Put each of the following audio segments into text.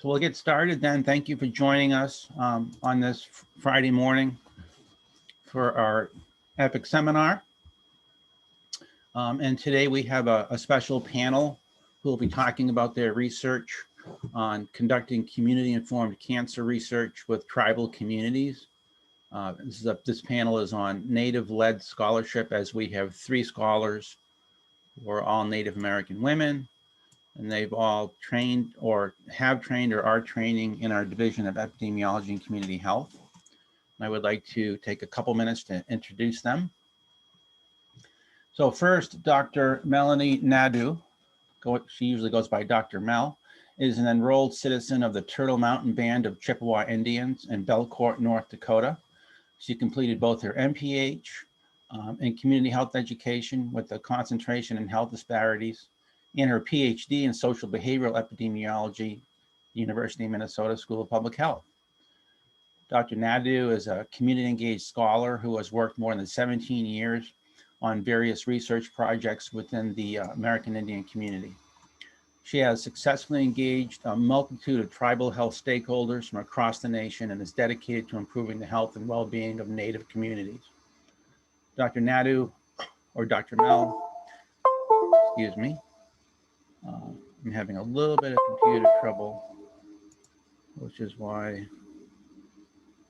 So we'll get started then. Thank you for joining us on this Friday morning for our EpiCH seminar. And today we have a special panel who will be talking about their research on conducting community-informed cancer research with tribal communities. This panel is on Native-led scholarship, as we have 3 scholars who are all Native American women, and they've all trained or have trained or are training in our Division of Epidemiology and Community Health. And I would like to take a couple minutes to introduce them. So first, Dr. Melanie Nadeau, she usually goes by Dr. Mel, is an enrolled citizen of the Turtle Mountain Band of Chippewa Indians in Belcourt, North Dakota. She completed both her MPH in community health education with a concentration in health disparities and her PhD in social behavioral epidemiology, University of Minnesota School of Public Health. Dr. Nadeau is a community engaged scholar who has worked more than 17 years on various research projects within the American Indian community. She has successfully engaged a multitude of tribal health stakeholders from across the nation and is dedicated to improving the health and well-being of Native communities. Dr. Nadeau, or Dr. Mel, excuse me, I'm having a little bit of computer trouble, which is why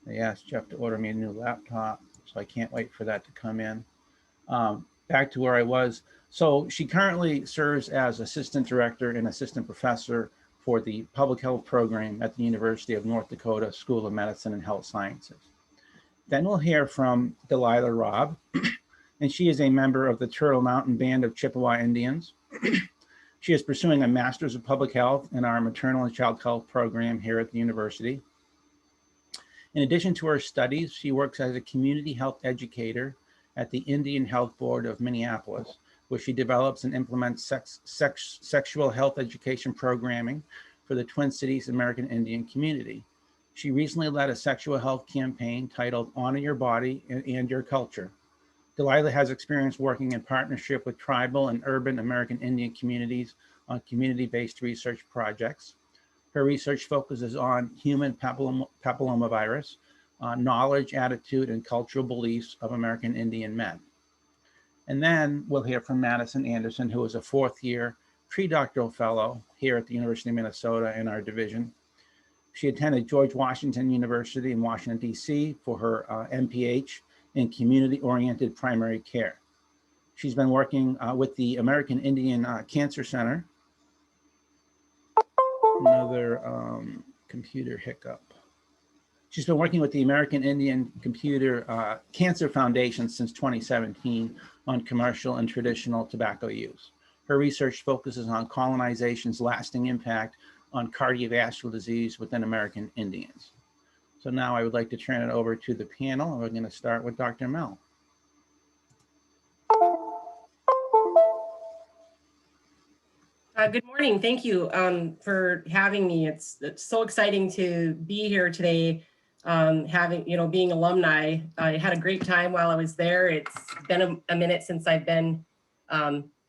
they asked Jeff to order me a new laptop, so I can't wait for that to come in. Back to where I was. So she currently serves as assistant director and assistant professor for the public health program at the University of North Dakota School of Medicine and Health Sciences. Then we'll hear from Delilah Robb, and she is a member of the Turtle Mountain Band of Chippewa Indians. She is pursuing a Master's of Public Health in our Maternal and Child Health program here at the university. In addition to her studies, she works as a community health educator at the Indian Health Board of Minneapolis, where she develops and implements sexual health education programming for the Twin Cities American Indian community. She recently led a sexual health campaign titled Honor Your Body and Your Culture. Delilah has experience working in partnership with tribal and urban American Indian communities on community-based research projects. Her research focuses on human papillomavirus, knowledge, attitude, and cultural beliefs of American Indian men. And then we'll hear from Madison Anderson, who is a 4th-year predoctoral fellow here at the University of Minnesota in our division. She attended George Washington University in Washington, D.C. for her MPH in community-oriented primary care. She's been working with the American Indian Cancer Center. Another computer hiccup. She's been working with the American Indian Cancer Foundation since 2017 on commercial and traditional tobacco use. Her research focuses on colonization's lasting impact on cardiovascular disease within American Indians. So now I would like to turn it over to the panel. We're going to start with Dr. Mel. Good morning. Thank you for having me. It's so exciting to be here today. Being alumni, I had a great time while I was there. It's been a minute since I've been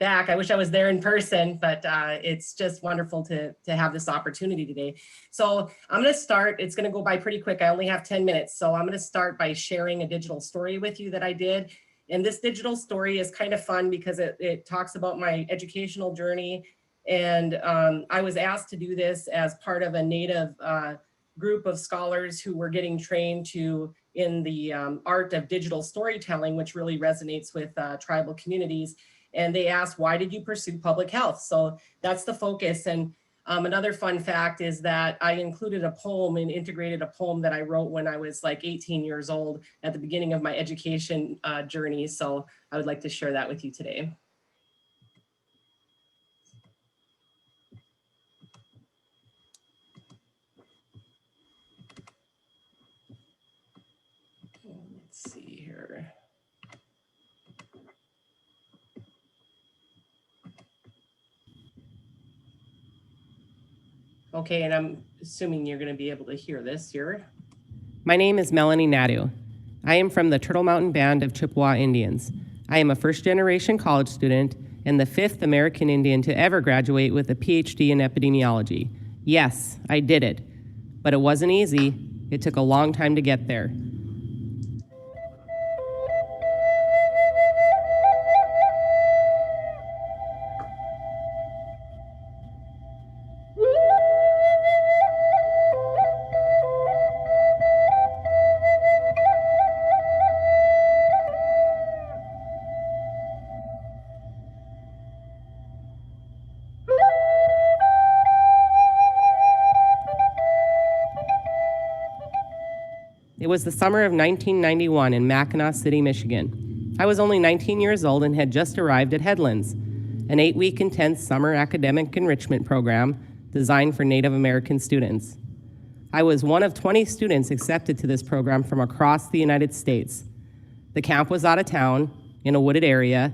back. I wish I was there in person, but it's just wonderful to have this opportunity today. So I'm going to start. It's going to go by pretty quick. I only have 10 minutes. So I'm going to start by sharing a digital story with you that I did. And this digital story is kind of fun because it talks about my educational journey. And I was asked to do this as part of a Native group of scholars who were getting trained in the art of digital storytelling, which really resonates with tribal communities. And they asked, why did you pursue public health? So that's the focus. And another fun fact is that I included a poem and integrated a poem that I wrote when I was like 18 years old at the beginning of my education journey. So I would like to share that with you today. Let's see here. Okay, and I'm assuming you're going to be able to hear this here. My name is Melanie Nadeau. I am from the Turtle Mountain Band of Chippewa Indians. I am a first-generation college student and the 5th American Indian to ever graduate with a PhD in epidemiology. Yes, I did it, but it wasn't easy. It took a long time to get there. It was the summer of 1991 in Mackinac City, Michigan. I was only 19 years old and had just arrived at Headlands, an 8-week intense summer academic enrichment program designed for Native American students. I was one of 20 students accepted to this program from across the United States. The camp was out of town, in a wooded area,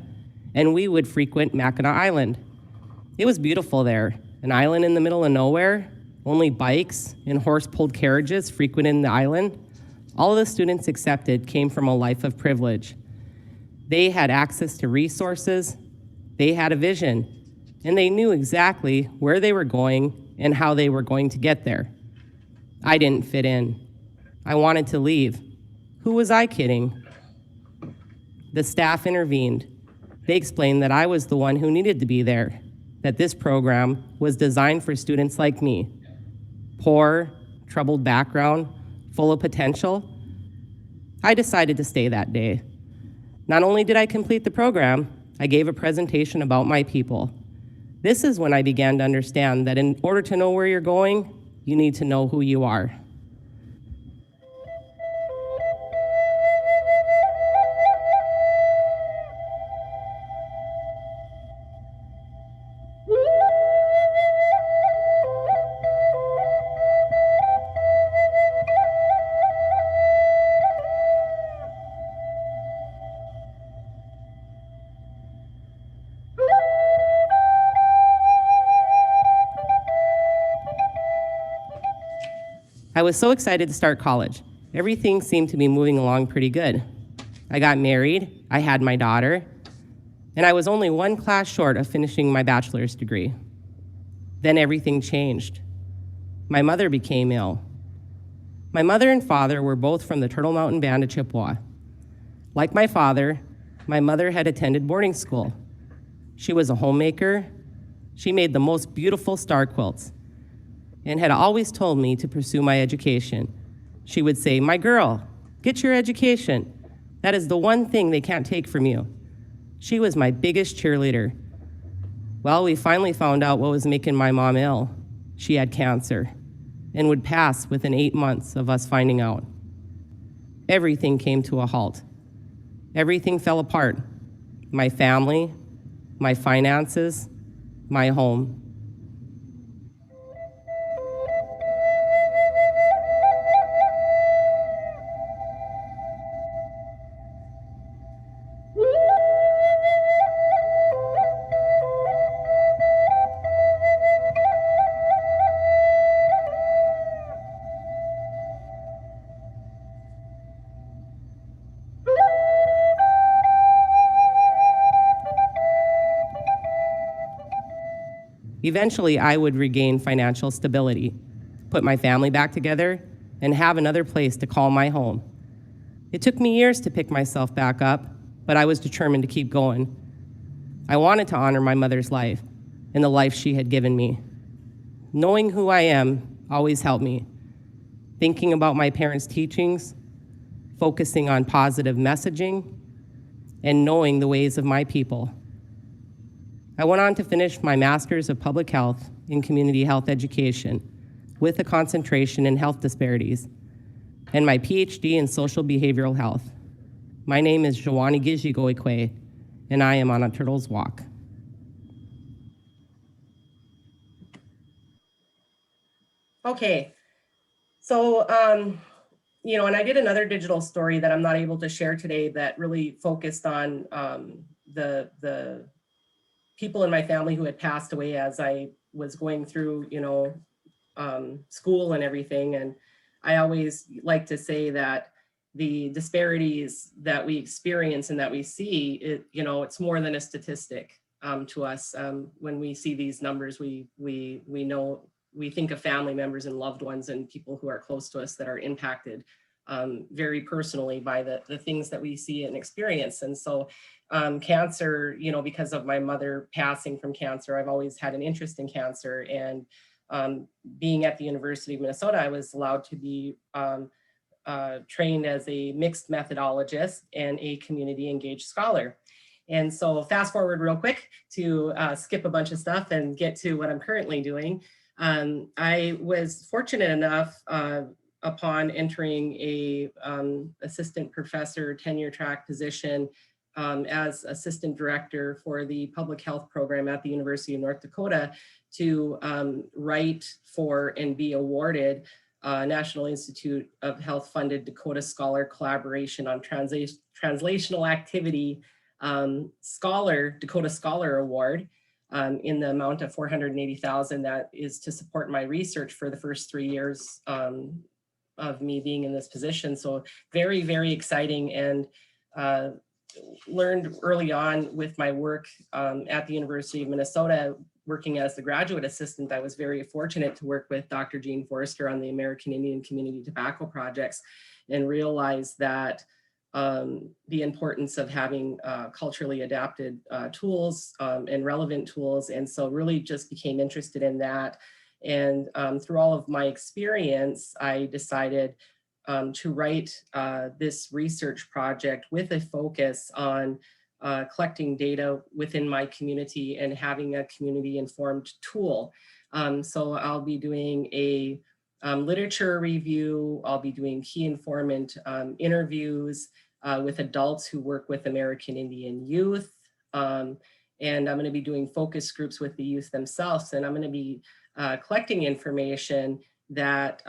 and we would frequent Mackinac Island. It was beautiful there, an island in the middle of nowhere, only bikes and horse-pulled carriages frequenting the island. All of the students accepted came from a life of privilege. They had access to resources, they had a vision, and they knew exactly where they were going and how they were going to get there. I didn't fit in. I wanted to leave. Who was I kidding? The staff intervened. They explained that I was the one who needed to be there, that this program was designed for students like me. Poor, troubled background, full of potential. I decided to stay that day. Not only did I complete the program, I gave a presentation about my people. This is when I began to understand that in order to know where you're going, you need to know who you are. I was so excited to start college. Everything seemed to be moving along pretty good. I got married, I had my daughter, and I was only one class short of finishing my bachelor's degree. Then everything changed. My mother became ill. My mother and father were both from the Turtle Mountain Band of Chippewa. Like my father, my mother had attended boarding school. She was a homemaker. She made the most beautiful star quilts and had always told me to pursue my education. She would say, "My girl, get your education. That is the one thing they can't take from you." She was my biggest cheerleader. Well, we finally found out what was making my mom ill. She had cancer and would pass within 8 months of us finding out. Everything came to a halt. Everything fell apart. My family, my finances, my home. Eventually, I would regain financial stability, put my family back together, and have another place to call my home. It took me years to pick myself back up, but I was determined to keep going. I wanted to honor my mother's life and the life she had given me. Knowing who I am always helped me. Thinking about my parents' teachings, focusing on positive messaging, and knowing the ways of my people. I went on to finish my Master's of Public Health in Community Health Education with a concentration in health disparities, and my PhD in Social Behavioral Health. My name is Jawani Gijigoikwe, and I am on a turtle's walk. Okay, so, and I did another digital story that I'm not able to share today that really focused on the people in my family who had passed away as I was going through, school and everything. And I always like to say that the disparities that we experience and that we see, it's more than a statistic to us. When we see these numbers, we know we think of family members and loved ones and people who are close to us that are impacted very personally by the things that we see and experience. And so cancer, you know, because of my mother passing from cancer, I've always had an interest in cancer. And being at the University of Minnesota, I was allowed to be trained as a mixed methodologist and a community engaged scholar. And so fast forward real quick to skip a bunch of stuff and get to what I'm currently doing. I was fortunate enough upon entering a assistant professor tenure track position as assistant director for the public health program at the University of North Dakota to write for and be awarded National Institute of Health funded Dakota Scholar Collaboration on Translational Activity Dakota Scholar Award in the amount of $480,000. That is to support my research for the first 3 years of me being in this position. So very, very exciting, and learned early on with my work at the University of Minnesota, working as the graduate assistant. I was very fortunate to work with Dr. Jean Forrester on the American Indian Community Tobacco Projects, and realized that the importance of having culturally adapted tools and relevant tools. And so really just became interested in that. And through all of my experience, I decided to write this research project with a focus on collecting data within my community and having a community informed tool. So I'll be doing a literature review. I'll be doing key informant interviews with adults who work with American Indian youth. And I'm going to be doing focus groups with the youth themselves. And I'm going to be collecting information that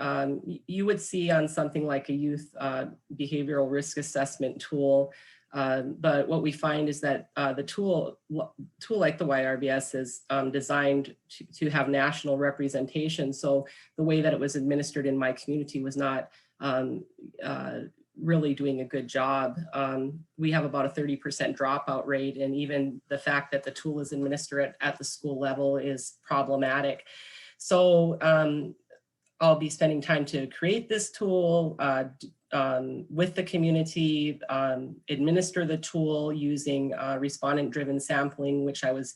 you would see on something like a youth behavioral risk assessment tool. But what we find is that the tool like the YRBS is designed to have national representation. So the way that it was administered in my community was not really doing a good job. We have about a 30% dropout rate, and even the fact that the tool is administered at the school level is problematic. So I'll be spending time to create this tool with the community, administer the tool using respondent-driven sampling, which I was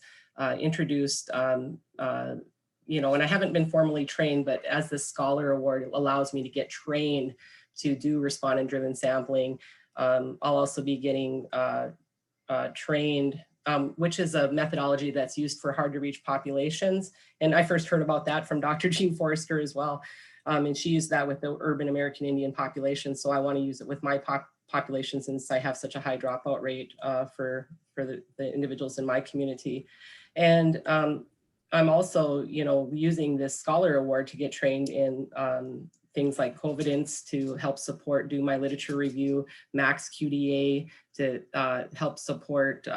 introduced, you know, and I haven't been formally trained, but as the Scholar Award, it allows me to get trained to do respondent-driven sampling. I'll also be getting trained, which is a methodology that's used for hard-to-reach populations. And I first heard about that from Dr. Jean Forrester as well. And she used that with the urban American Indian population. So I want to use it with my population, since I have such a high dropout rate for the individuals in my community. And I'm also, you know, using this Scholar Award to get trained in things like COVIDence to help support, do my literature review, Max QDA to help support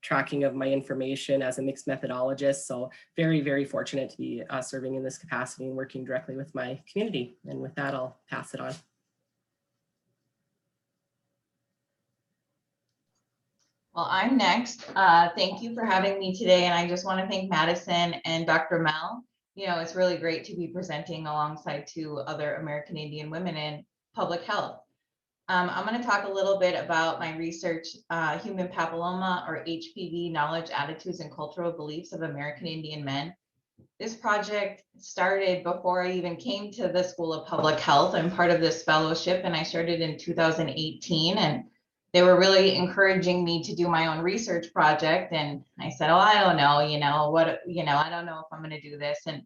tracking of my information as a mixed methodologist. So very, very fortunate to be serving in this capacity and working directly with my community. And with that, I'll pass it on. Well, I'm next. Thank you for having me today. And I just want to thank Madison and Dr. Mel. You know, it's really great to be presenting alongside two other American Indian women in public health. I'm going to talk a little bit about my research, human papilloma or HPV knowledge, attitudes, and cultural beliefs of American Indian men. This project started before I even came to the School of Public Health. I'm part of this fellowship, and I started in 2018, and they were really encouraging me to do my own research project. And I said, oh, I don't know, I don't know if I'm going to do this. And,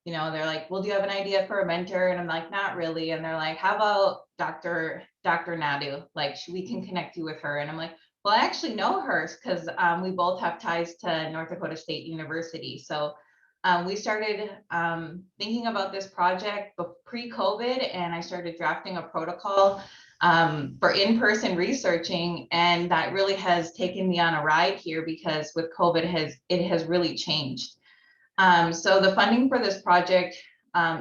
you know, they're like, well, do you have an idea for a mentor? And I'm like, not really. And they're like, how about Dr. Nadeau? Like, we can connect you with her. And I'm like, well, I actually know her because we both have ties to North Dakota State University. So we started thinking about this project pre-COVID, and I started drafting a protocol for in-person researching, and that really has taken me on a ride here, because with COVID it has really changed. So the funding for this project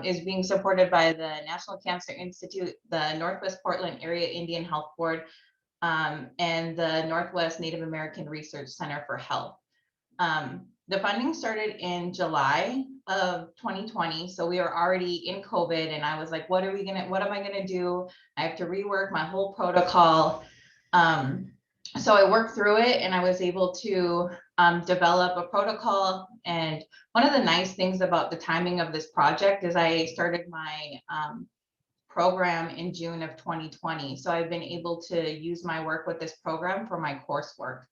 is being supported by the National Cancer Institute, the Northwest Portland Area Indian Health Board, and the Northwest Native American Research Center for Health. The funding started in July of 2020. So we were already in COVID, and I was like, what am I gonna do? I have to rework my whole protocol. So I worked through it, and I was able to develop a protocol. And one of the nice things about the timing of this project is I started my program in June of 2020. So I've been able to use my work with this program for my coursework.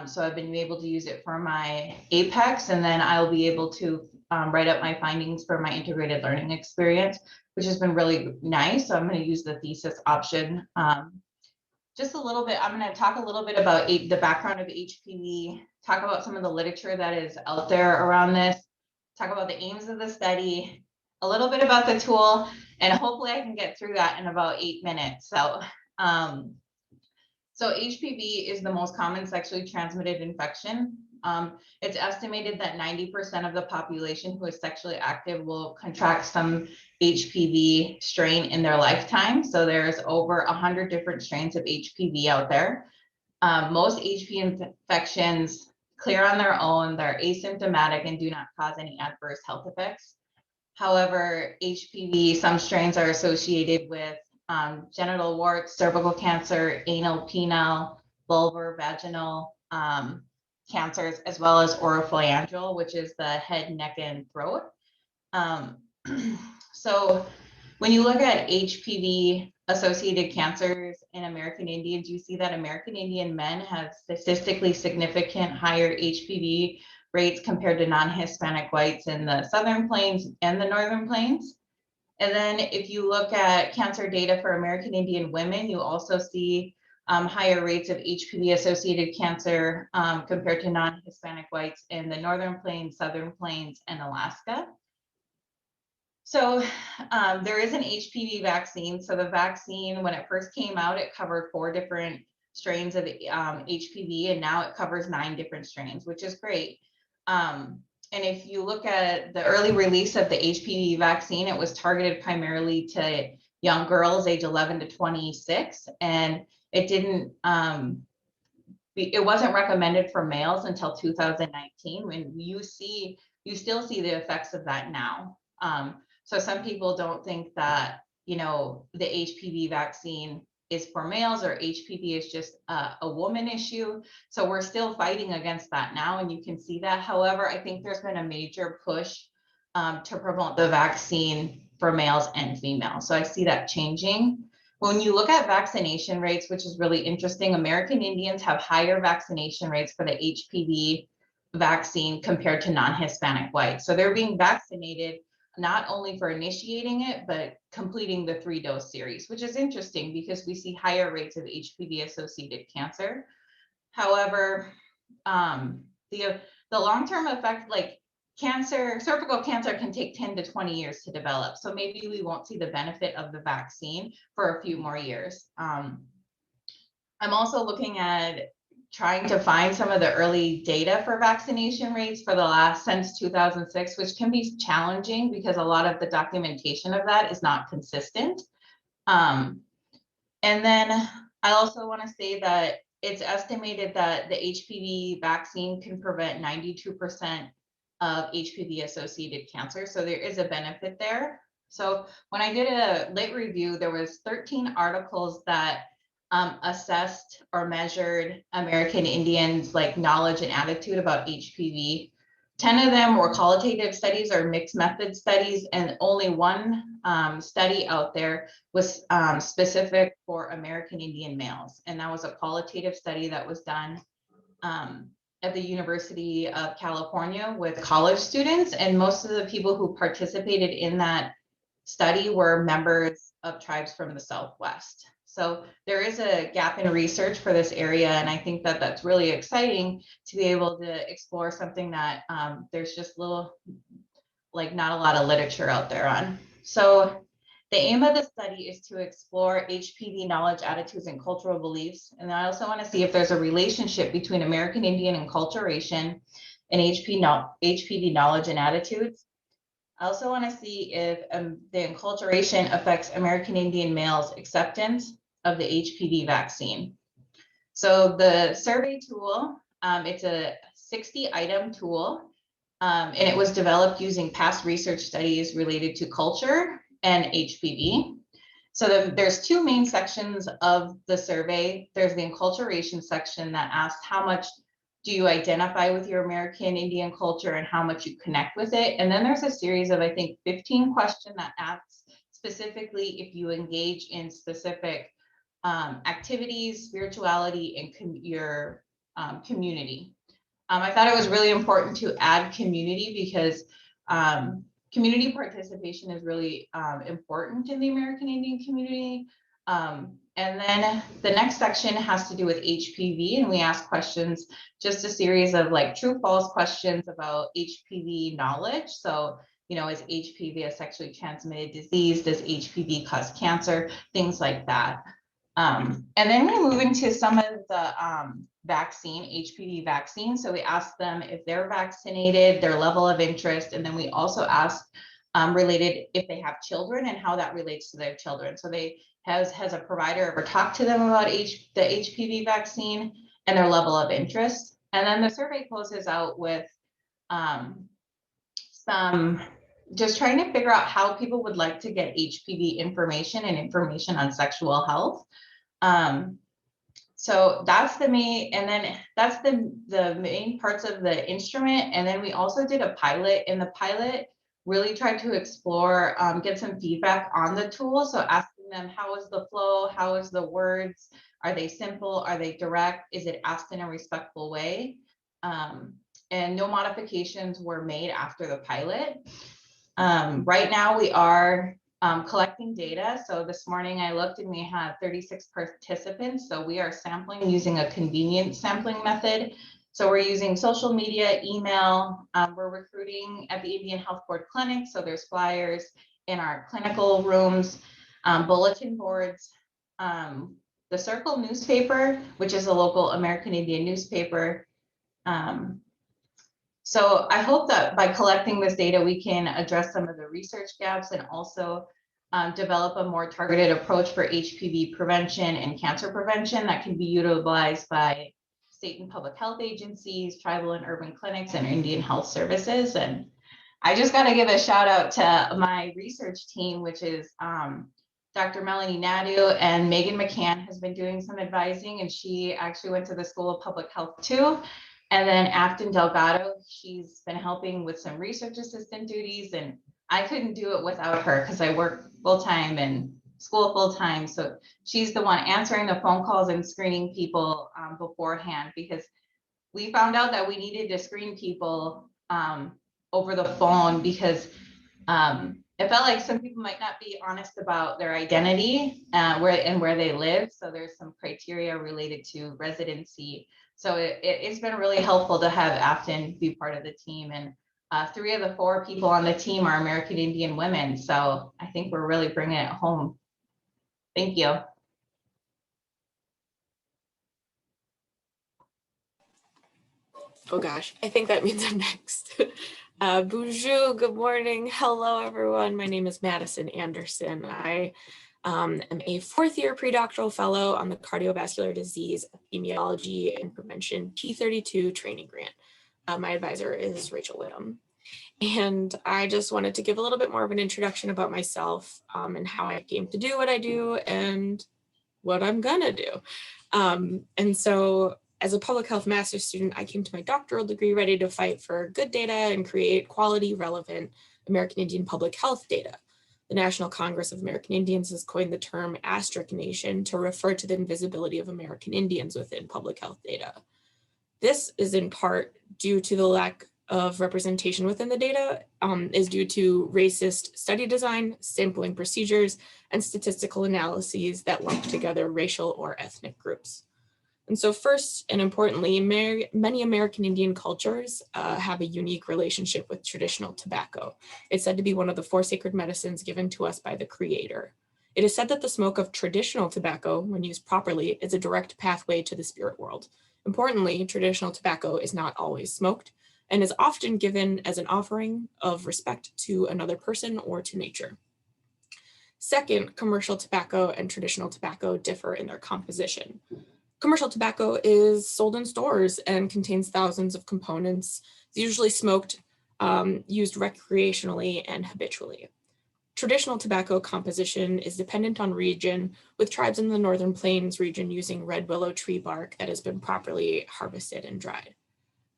So I've been able to use it for my APEX, and then I'll be able to write up my findings for my integrated learning experience, which has been really nice. So I'm going to use the thesis option. Just a little bit, I'm going to talk a little bit about the background of HPV, talk about some of the literature that is out there around this, talk about the aims of the study, a little bit about the tool, and hopefully I can get through that in about 8 minutes. So HPV is the most common sexually transmitted infection. It's estimated that 90% of the population who is sexually active will contract some HPV strain in their lifetime. So there's over 100 different strains of HPV out there. Most HPV infections clear on their own, they're asymptomatic and do not cause any adverse health effects. However, HPV, some strains are associated with genital warts, cervical cancer, anal, penile, vulvar, vaginal cancers, as well as oropharyngeal, which is the head, neck, and throat. So when you look at HPV associated cancers in American Indians, you see that American Indian men have statistically significant higher HPV rates compared to non-Hispanic whites in the Southern Plains and the Northern Plains. And then if you look at cancer data for American Indian women, you also see higher rates of HPV-associated cancer compared to non-Hispanic whites in the Northern Plains, Southern Plains, and Alaska. So there is an HPV vaccine. So the vaccine, when it first came out, it covered 4 different strains of HPV, and now it covers 9 different strains, which is great. And if you look at the early release of the HPV vaccine, it was targeted primarily to young girls age 11 to 26, and it didn't, it wasn't recommended for males until 2019, when you still see the effects of that now. So some people don't think that, you know, the HPV vaccine is for males, or HPV is just a woman issue. So we're still fighting against that now, and you can see that. However, I think there's been a major push to promote the vaccine for males and females. So I see that changing. When you look at vaccination rates, which is really interesting, American Indians have higher vaccination rates for the HPV vaccine compared to non-Hispanic whites. So they're being vaccinated not only for initiating it, but completing the 3-dose series, which is interesting because we see higher rates of HPV-associated cancer. However, the long-term effect, like cancer, cervical cancer can take 10 to 20 years to develop. So maybe we won't see the benefit of the vaccine for a few more years. I'm also looking at trying to find some of the early data for vaccination rates for since 2006, which can be challenging because a lot of the documentation of that is not consistent. And then I also want to say that it's estimated that the HPV vaccine can prevent 92% of HPV-associated cancer. So there is a benefit there. So when I did a lit review, there was 13 articles that assessed or measured American Indians' like knowledge and attitude about HPV. 10 of them were qualitative studies or mixed method studies, and only one study out there was specific for American Indian males. And that was a qualitative study that was done at the University of California with college students. And most of the people who participated in that study were members of tribes from the Southwest. So there is a gap in research for this area, and I think that that's really exciting to be able to explore something that there's just not a lot of literature out there on. So the aim of the study is to explore HPV knowledge, attitudes, and cultural beliefs. And I also want to see if there's a relationship between American Indian enculturation and HPV knowledge and attitudes. I also want to see if the enculturation affects American Indian males' acceptance of the HPV vaccine. So the survey tool, it's a 60-item tool, and it was developed using past research studies related to culture and HPV. So there's two main sections of the survey. There's the enculturation section that asks how much do you identify with your American Indian culture and how much you connect with it. And then there's a series of, I think, 15 questions that asks specifically if you engage in specific activities, spirituality, and your community. I thought it was really important to add community because community participation is really important in the American Indian community. And then the next section has to do with HPV, and we ask questions, just a series of like true false questions about HPV knowledge. So, you know, is HPV a sexually transmitted disease? Does HPV cause cancer? Things like that. And then we move into some of the HPV vaccine. So we ask them if they're vaccinated, their level of interest, and then we also ask related if they have children and how that relates to their children. So they has a provider ever talked to them about the HPV vaccine and their level of interest. And then the survey closes out with some just trying to figure out how people would like to get HPV information and information on sexual health. So that's the main, and then that's the main parts of the instrument. And then we also did a pilot, and the pilot really tried to explore, get some feedback on the tool. So asking them, how is the flow? How is the words? Are they simple? Are they direct? Is it asked in a respectful way? And no modifications were made after the pilot. Right now we are collecting data. So this morning I looked and we had 36 participants. So we are sampling using a convenient sampling method. So we're using social media, email, we're recruiting at the Indian Health Board Clinic. So there's flyers in our clinical rooms, bulletin boards, the Circle newspaper, which is a local American Indian newspaper. So I hope that by collecting this data, we can address some of the research gaps and also develop a more targeted approach for HPV prevention and cancer prevention that can be utilized by state and public health agencies, tribal and urban clinics, and Indian health services. And I just got to give a shout out to my research team, which is Dr. Melanie Nadeau, and Megan McCann has been doing some advising, and she actually went to the School of Public Health too. And then Afton Delgado, she's been helping with some research assistant duties, and I couldn't do it without her because I work full-time and school full-time. So she's the one answering the phone calls and screening people beforehand, because we found out that we needed to screen people over the phone because it felt like some people might not be honest about their identity where they live. So there's some criteria related to residency. So it's been really helpful to have Afton be part of the team. And 3 of the 4 people on the team are American Indian women. So I think we're really bringing it home. Thank you. Oh gosh, I think that means I'm next. Bonjour, good morning. Hello, everyone. My name is Madison Anderson. I am a 4th-year predoctoral fellow on the Cardiovascular Disease Epidemiology and Prevention T32 training grant. My advisor is Rachel Whittam. And I just wanted to give a little bit more of an introduction about myself and how I came to do what I do and what I'm gonna do. And so as a public health master's student, I came to my doctoral degree ready to fight for good data and create quality, relevant American Indian public health data. The National Congress of American Indians has coined the term asterisk nation to refer to the invisibility of American Indians within public health data. This is in part due to the lack of representation within the data, is due to racist study design, sampling procedures, and statistical analyses that lump together racial or ethnic groups. And so first and importantly, many American Indian cultures have a unique relationship with traditional tobacco. It's said to be one of the 4 sacred medicines given to us by the Creator. It is said that the smoke of traditional tobacco, when used properly, is a direct pathway to the spirit world. Importantly, traditional tobacco is not always smoked and is often given as an offering of respect to another person or to nature. Second, commercial tobacco and traditional tobacco differ in their composition. Commercial tobacco is sold in stores and contains thousands of components. It's usually smoked, used recreationally and habitually. Traditional tobacco composition is dependent on region, with tribes in the Northern Plains region using red willow tree bark that has been properly harvested and dried.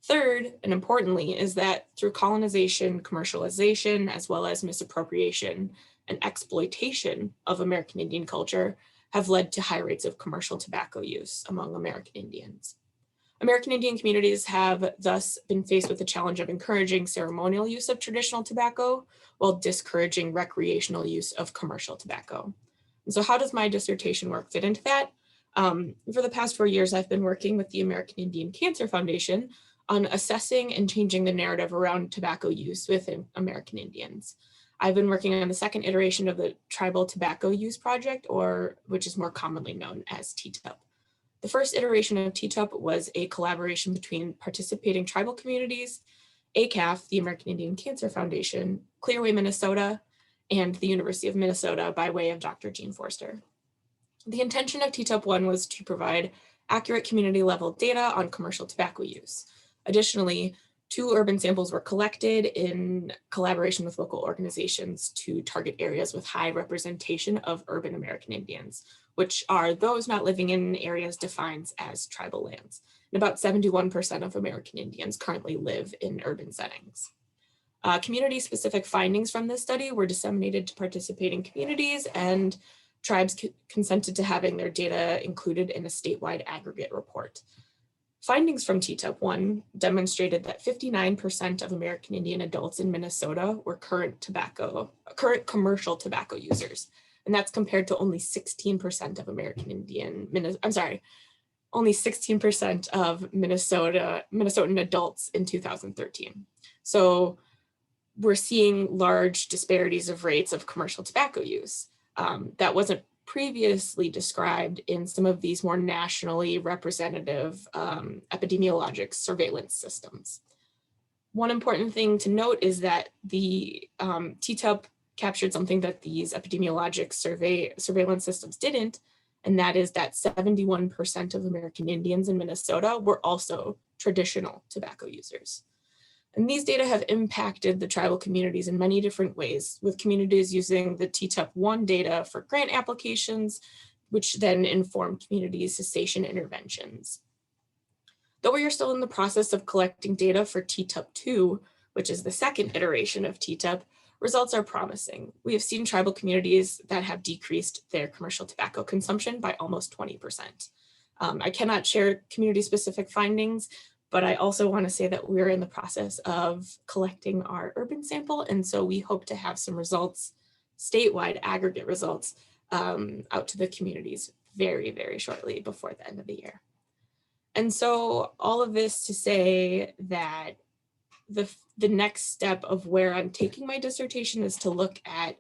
Third, and importantly, is that through colonization, commercialization, as well as misappropriation and exploitation of American Indian culture have led to high rates of commercial tobacco use among American Indians. American Indian communities have thus been faced with the challenge of encouraging ceremonial use of traditional tobacco while discouraging recreational use of commercial tobacco. And so how does my dissertation work fit into that? For the past 4 years, I've been working with the American Indian Cancer Foundation on assessing and changing the narrative around tobacco use within American Indians. I've been working on the second iteration of the Tribal Tobacco Use Project, or which is more commonly known as TTUP. The first iteration of TTUP was a collaboration between participating tribal communities, ACAF, the American Indian Cancer Foundation, Clearway, Minnesota, and the University of Minnesota by way of Dr. Jean Forster. The intention of TTUP 1 was to provide accurate community level data on commercial tobacco use. Additionally, 2 urban samples were collected in collaboration with local organizations to target areas with high representation of urban American Indians, which are those not living in areas defined as tribal lands. And about 71% of American Indians currently live in urban settings. Community-specific findings from this study were disseminated to participating communities, and tribes consented to having their data included in a statewide aggregate report. Findings from TTUP 1 demonstrated that 59% of American Indian adults in Minnesota were current commercial tobacco users. And that's compared to only 16% of only 16% of Minnesotan adults in 2013. So we're seeing large disparities of rates of commercial tobacco use. That wasn't previously described in some of these more nationally representative epidemiologic surveillance systems. One important thing to note is that the TTUP captured something that these epidemiologic surveillance systems didn't, and that is that 71% of American Indians in Minnesota were also traditional tobacco users. And these data have impacted the tribal communities in many different ways, with communities using the TTUP 1 data for grant applications, which then inform community cessation interventions. Though we are still in the process of collecting data for TTUP 2, which is the second iteration of TTUP, results are promising. We have seen tribal communities that have decreased their commercial tobacco consumption by almost 20%. I cannot share community-specific findings, but I also want to say that we're in the process of collecting our urban sample, and so we hope to have some results, statewide aggregate results, out to the communities very, very shortly before the end of the year. And so all of this to say that the next step of where I'm taking my dissertation is to look at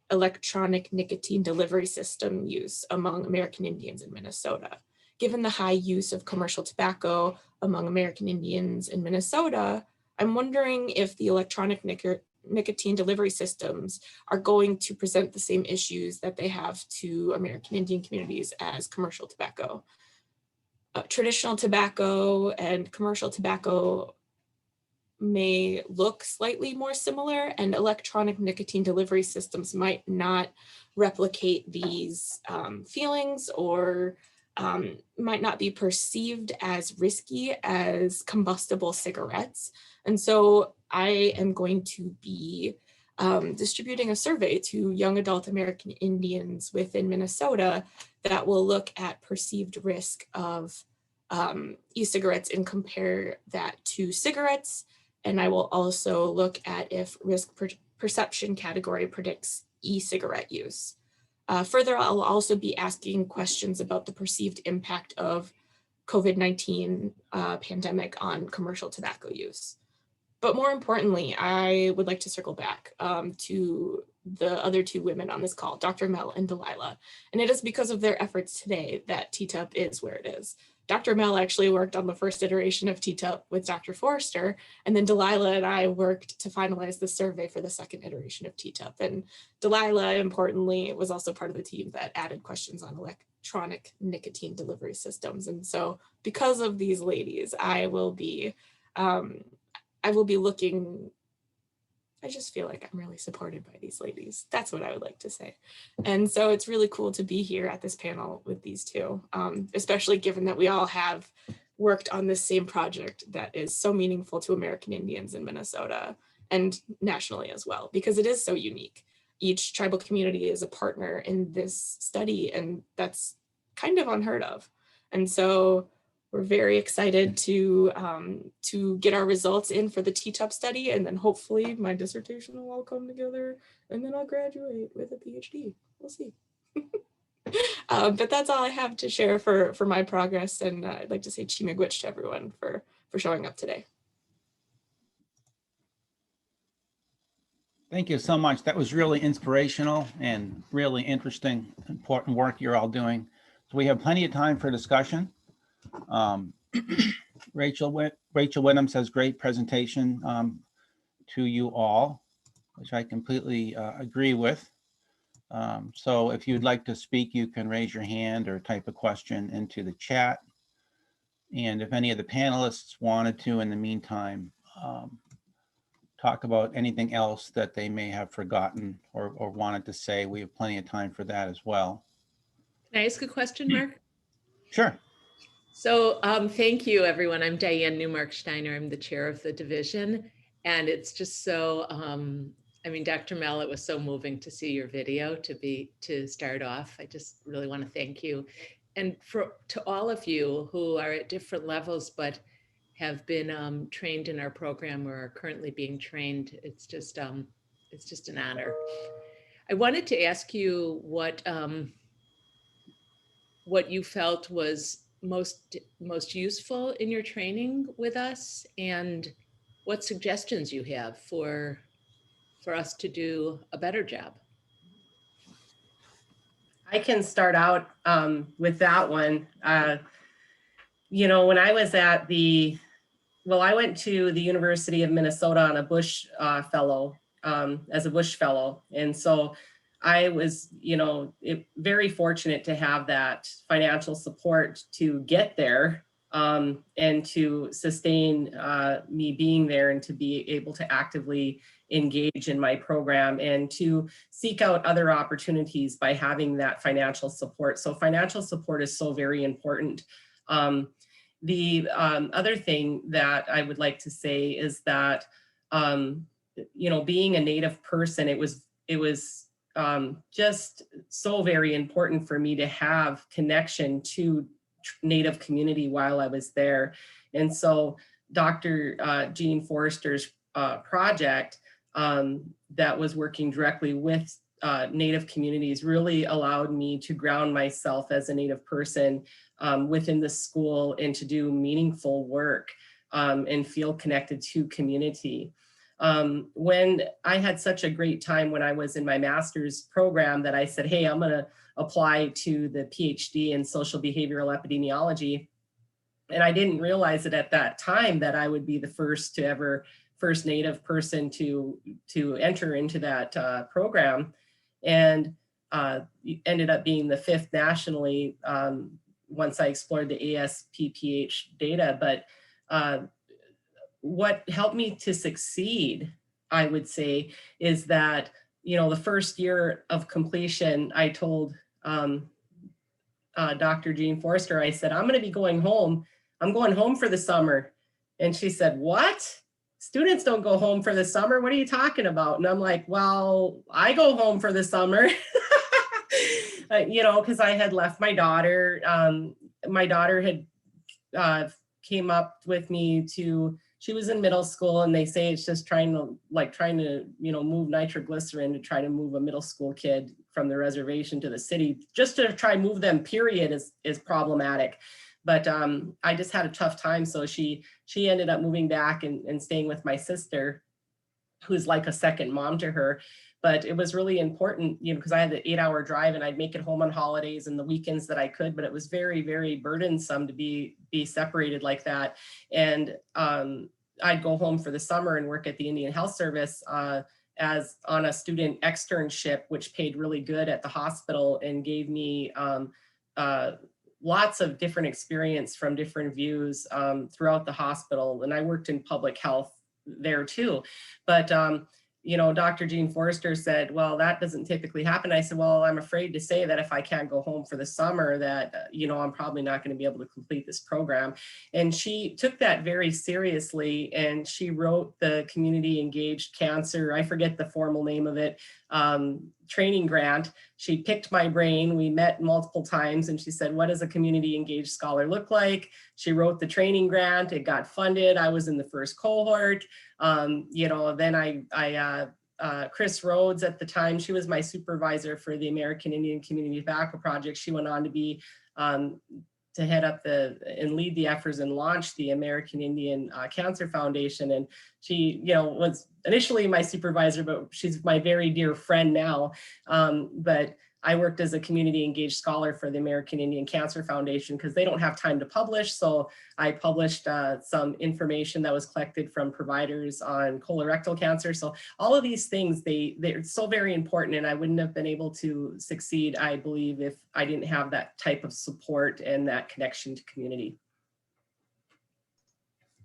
electronic nicotine delivery system use among American Indians in Minnesota. Given the high use of commercial tobacco among American Indians in Minnesota, I'm wondering if the electronic nicotine delivery systems are going to present the same issues that they have to American Indian communities as commercial tobacco. Traditional tobacco and commercial tobacco may look slightly more similar, and electronic nicotine delivery systems might not replicate these feelings, or might not be perceived as risky as combustible cigarettes. And so I am going to be distributing a survey to young adult American Indians within Minnesota that will look at perceived risk of e-cigarettes and compare that to cigarettes. And I will also look at if risk perception category predicts e-cigarette use. Further, I'll also be asking questions about the perceived impact of COVID-19 pandemic on commercial tobacco use. But more importantly, I would like to circle back to the other 2 women on this call, Dr. Mel and Delilah. And it is because of their efforts today that TTUP is where it is. Dr. Mel actually worked on the first iteration of TTUP with Dr. Forster, and then Delilah and I worked to finalize the survey for the second iteration of TTUP. And Delilah, importantly, was also part of the team that added questions on electronic nicotine delivery systems. And so because of these ladies, I will be looking, I just feel like I'm really supported by these ladies. That's what I would like to say. And so it's really cool to be here at this panel with these two, especially given that we all have worked on this same project that is so meaningful to American Indians in Minnesota and nationally as well, because it is so unique. Each tribal community is a partner in this study, and that's kind of unheard of. And so we're very excited to get our results in for the TTUP study, and then hopefully my dissertation will all come together, and then I'll graduate with a PhD. We'll see. But that's all I have to share for my progress, and I'd like to say Chi-miigwech to everyone for showing up today. Thank you so much. That was really inspirational and really interesting, important work you're all doing. So we have plenty of time for discussion. Rachel Whittam says, great presentation to you all, which I completely agree with. So if you'd like to speak, you can raise your hand or type a question into the chat. And if any of the panelists wanted to, in the meantime, talk about anything else that they may have forgotten or wanted to say, we have plenty of time for that as well. Can I ask a question, Mark? Sure. So thank you, everyone. I'm Diane Newmark-Steiner. I'm the chair of the division. And it's just so, I mean, Dr. Mel, it was so moving to see your video to start off. I just really want to thank you. And to all of you who are at different levels, but have been trained in our program or are currently being trained, it's just an honor. I wanted to ask you what you felt was most useful in your training with us, and what suggestions you have for us to do a better job. I can start out with that one. You know, when I was at I went to the University of Minnesota on a Bush fellow, as a Bush fellow. And so I was, you know, very fortunate to have that financial support to get there and to sustain me being there and to be able to actively engage in my program and to seek out other opportunities by having that financial support. So financial support is so very important. The other thing that I would like to say is that, you know, being a Native person, it was just so very important for me to have connection to Native community while I was there. And so Dr. Jean Forrester's project that was working directly with Native communities really allowed me to ground myself as a Native person within the school and to do meaningful work and feel connected to community. When I had such a great time when I was in my master's program that I said, hey, I'm gonna apply to the PhD in social behavioral epidemiology. And I didn't realize it at that time that I would be the first Native person to enter into that program, and ended up being the 5th nationally once I explored the ASPPH data. But what helped me to succeed, I would say, is that, you know, the first year of completion, I told Dr. Jean Forrester, I said, I'm going to be going home. I'm going home for the summer. And she said, what? Students don't go home for the summer. What are you talking about? And I'm like, well, I go home for the summer, you know, because I had left my daughter. My daughter had came up with me she was in middle school, and they say it's just trying to, you know, move nitroglycerin to try to move a middle school kid from the reservation to the city. Just to try move them, period, is problematic. But I just had a tough time. So she ended up moving back and staying with my sister, who's like a second mom to her. But it was really important, you know, because I had the 8-hour drive and I'd make it home on holidays and the weekends that I could, but it was very, very burdensome to be separated like that. And I'd go home for the summer and work at the Indian Health Service as on a student externship, which paid really good at the hospital and gave me lots of different experience from different views throughout the hospital. And I worked in public health there too. But you know, Dr. Jean Forrester said, well, that doesn't typically happen. I said, well, I'm afraid to say that if I can't go home for the summer that, you know, I'm probably not going to be able to complete this program. And she took that very seriously, and she wrote the Community Engaged Cancer, I forget the formal name of it, training grant. She picked my brain. We met multiple times, and she said, what does a community engaged scholar look like? She wrote the training grant. It got funded. I was in the first cohort. You know, then Chris Rhodes at the time, she was my supervisor for the American Indian Community Tobacco Project. She went on to be to head up and lead the efforts and launch the American Indian Cancer Foundation. And she, you know, was initially my supervisor, but she's my very dear friend now. But I worked as a community engaged scholar for the American Indian Cancer Foundation because they don't have time to publish. So I published some information that was collected from providers on colorectal cancer. So all of these things, they're so very important, and I wouldn't have been able to succeed, I believe, if I didn't have that type of support and that connection to community.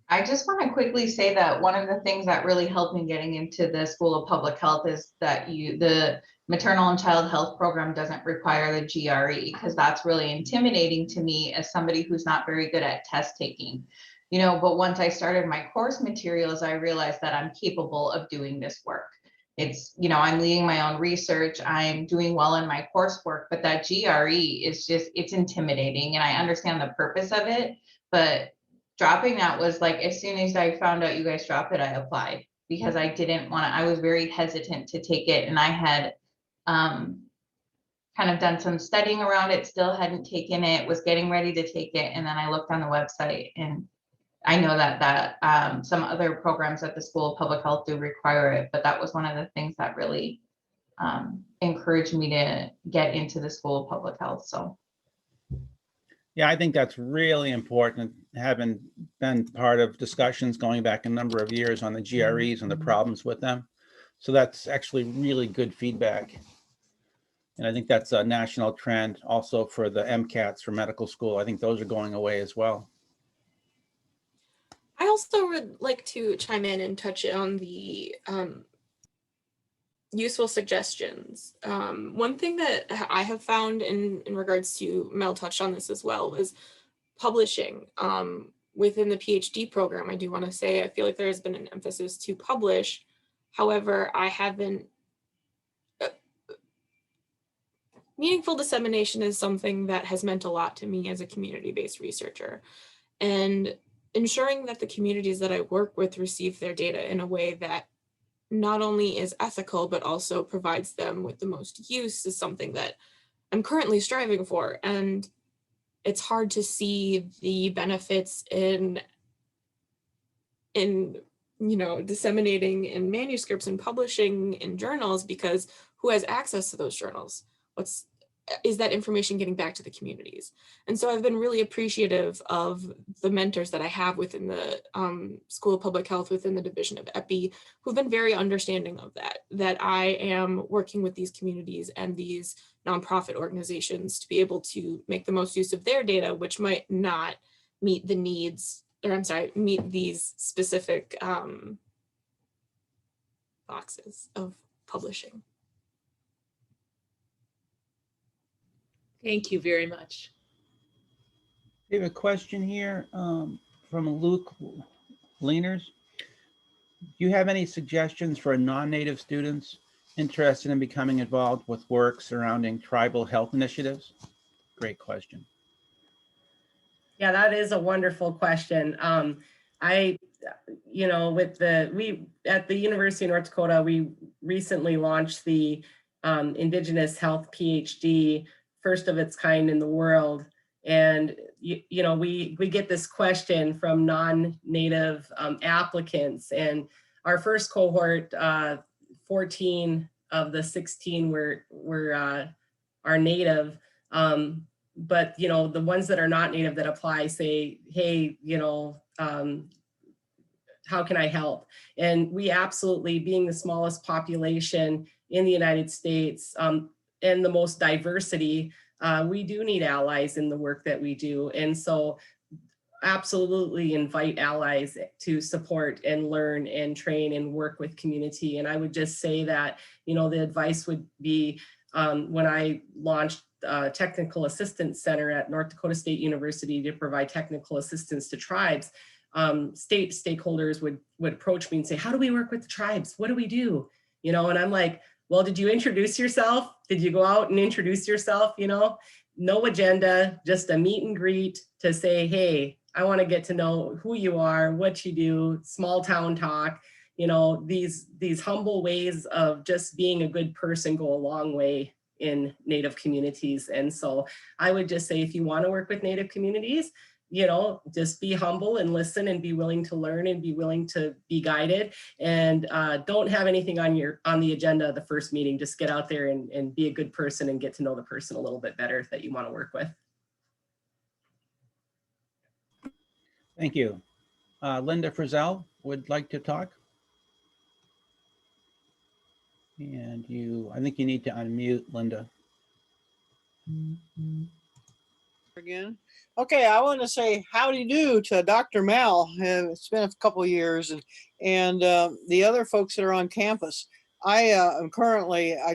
I just want to quickly say that one of the things that really helped me getting into the School of Public Health is that the maternal and child health program doesn't require the GRE, because that's really intimidating to me as somebody who's not very good at test taking. You know, but once I started my course materials, I realized that I'm capable of doing this work. It's, you know, I'm leading my own research, I'm doing well in my coursework, but that GRE is just, it's intimidating, and I understand the purpose of it, but dropping that was like, as soon as I found out you guys dropped it, I applied, because I didn't want to, I was very hesitant to take it, and I had kind of done some studying around it, still hadn't taken it, was getting ready to take it, and then I looked on the website, and I know that some other programs at the School of Public Health do require it, but that was one of the things that really encouraged me to get into the School of Public Health. So yeah, I think that's really important, having been part of discussions going back a number of years on the GREs and the problems with them. So that's actually really good feedback. And I think that's a national trend also for the MCATs for medical school. I think those are going away as well. I also would like to chime in and touch on the useful suggestions. One thing that I have found in regards to, Mel touched on this as well, is publishing. Within the PhD program, I do want to say, I feel like there has been an emphasis to publish. However, I haven't, meaningful dissemination is something that has meant a lot to me as a community-based researcher. And ensuring that the communities that I work with receive their data in a way that not only is ethical, but also provides them with the most use is something that I'm currently striving for. And it's hard to see the benefits in you know, disseminating in manuscripts and publishing in journals, because who has access to those journals? Is that information getting back to the communities? And so I've been really appreciative of the mentors that I have within the School of Public Health, within the Division of Epi, who've been very understanding of that I am working with these communities and these nonprofit organizations to be able to make the most use of their data, which might not meet the needs, or I'm sorry, meet these specific boxes of publishing. Thank you very much. We have a question here from Luke Leaners. Do you have any suggestions for non-native students interested in becoming involved with work surrounding tribal health initiatives? Great question. Yeah, that is a wonderful question. You know, we at the University of North Dakota, we recently launched the Indigenous Health PhD, first of its kind in the world. And, you know, we get this question from non-native applicants, and our first cohort, 14 of the 16 are native. But, you know, the ones that are not native that apply say, hey, you know, how can I help? And we absolutely, being the smallest population in the United States, and the most diversity, we do need allies in the work that we do. And so absolutely invite allies to support and learn and train and work with community. And I would just say that, you know, the advice would be when I launched Technical Assistance Center at North Dakota State University to provide technical assistance to tribes, state stakeholders would approach me and say, how do we work with the tribes? What do we do? You know, and I'm like, well, did you introduce yourself? Did you go out and introduce yourself? You know, no agenda, just a meet and greet to say, hey, I want to get to know who you are, what you do, small town talk. You know, these humble ways of just being a good person go a long way in Native communities. And so I would just say, if you want to work with Native communities, you know, just be humble and listen and be willing to learn and be willing to be guided, and don't have anything on the agenda of the first meeting. Just get out there and be a good person and get to know the person a little bit better that you want to work with. Thank you. Linda Frizzell would like to talk. And I think you need to unmute, Linda. Again. Okay, I want to say howdy do to Dr. Mel. It's been a couple of years, and the other folks that are on campus. I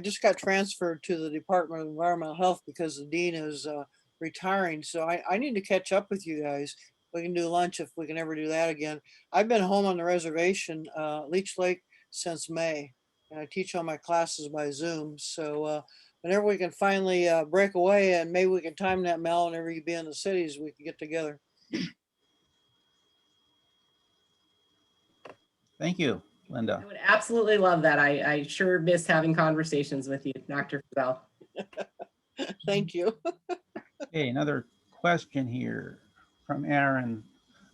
just got transferred to the Department of Environmental Health because the dean is retiring. So I need to catch up with you guys. We can do lunch if we can ever do that again. I've been home on the reservation, Leech Lake, since May, and I teach all my classes by Zoom. So whenever we can finally break away, and maybe we can time that, Mel, whenever you be in the cities, we can get together. Thank you, Linda. I would absolutely love that. I sure miss having conversations with you, Dr. Frizzell. Thank you. Okay, another question here from Aaron.